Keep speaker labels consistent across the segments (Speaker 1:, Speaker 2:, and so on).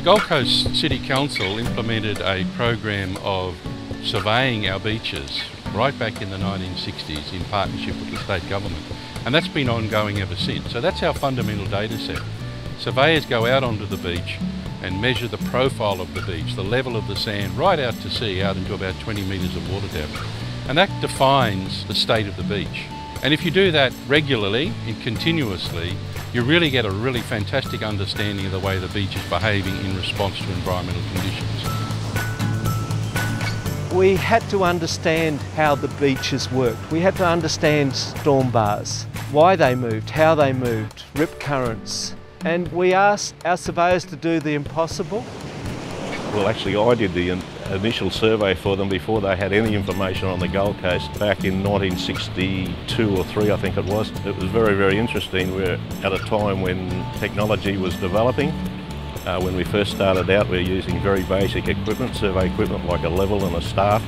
Speaker 1: Gold Coast City Council implemented a program of surveying our beaches right back in the 1960s in partnership with the state government, and that's been ongoing ever since. So that's our fundamental data set. Surveyors go out onto the beach and measure the profile of the beach, the level of the sand right out to sea, out into about 20 metres of water depth. And that defines the state of the beach. And if you do that regularly and continuously, you really get a really fantastic understanding of the way the beach is behaving in response to environmental conditions.
Speaker 2: We had to understand how the beaches worked. We had to understand storm bars, why they moved, how they moved, rip currents. And we asked our surveyors to do the impossible.
Speaker 3: Well, actually I did the initial survey for them before they had any information on the Gold Coast back in 1962 or 3, I think it was. It was very, very interesting. We're at a time when technology was developing. When we first started out, we were using very basic equipment, survey equipment like a level and a staff.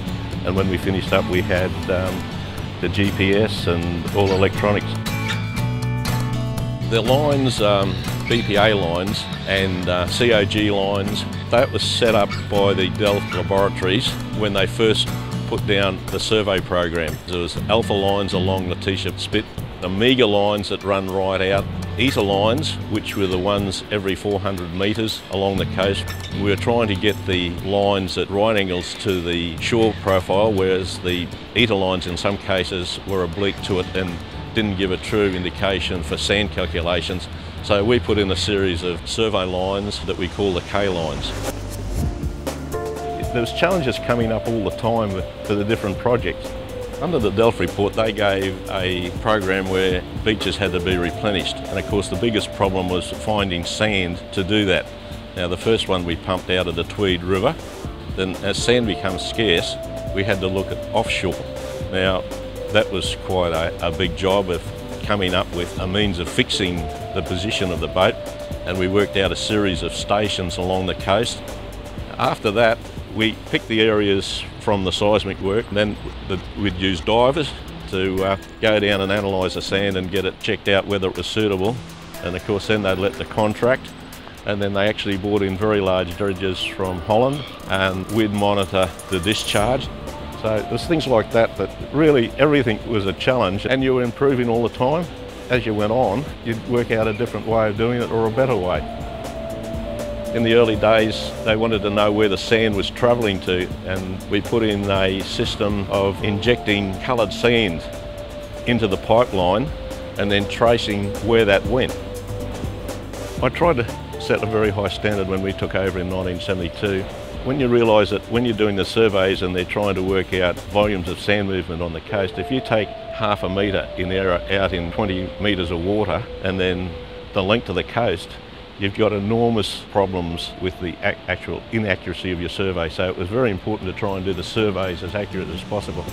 Speaker 3: And when we finished up, we had the GPS and all electronics. The lines, BPA lines and COG lines, that was set up by the Delft laboratories when they first put down the survey program. There was alpha lines along the T-shaped spit, Omega lines that run right out, Eta lines, which were the ones every 400 metres along the coast. We were trying to get the lines at right angles to the shore profile, whereas the Eta lines in some cases were oblique to it and didn't give a true indication for sand calculations. So we put in a series of survey lines that we call the K lines. There was challenges coming up all the time for the different projects. Under the Delft report, they gave a program where beaches had to be replenished. And of course, the biggest problem was finding sand to do that. Now, the first one we pumped out of the Tweed River. Then as sand becomes scarce, we had to look at offshore. Now, that was quite a big job of coming up with a means of fixing the position of the boat, and we worked out a series of stations along the coast. After that, we picked the areas from the seismic work, and then we'd use divers to go down and analyse the sand and get it checked out whether it was suitable. And of course then they'd let the contract, and then they actually brought in very large dredges from Holland, and we'd monitor the discharge. So there's things like that really everything was a challenge, and you were improving all the time. As you went on, you'd work out a different way of doing it or a better way. In the early days, they wanted to know where the sand was travelling to, and we put in a system of injecting coloured sand into the pipeline and then tracing where that went. I tried to set a very high standard when we took over in 1972. When you realise that when you're doing the surveys and they're trying to work out volumes of sand movement on the coast, if you take half a metre in error out in 20 metres of water and then the length of the coast, you've got enormous problems with the actual inaccuracy of your survey. So it was very important to try and do the surveys as accurate as possible.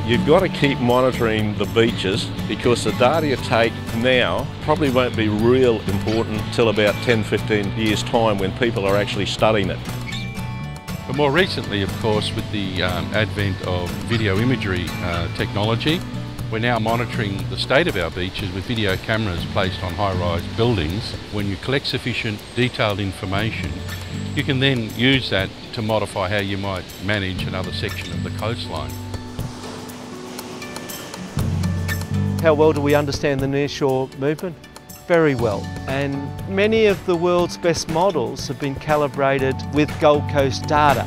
Speaker 3: You've got to keep monitoring the beaches because the data you take now probably won't be real important till about 10-15 years time when people are actually studying it.
Speaker 1: But more recently, of course, with the advent of video imagery technology, we're now monitoring the state of our beaches with video cameras placed on high-rise buildings. When you collect sufficient detailed information, you can then use that to modify how you might manage another section of the coastline.
Speaker 2: How well do we understand the nearshore movement? Very well. And many of the world's best models have been calibrated with Gold Coast data.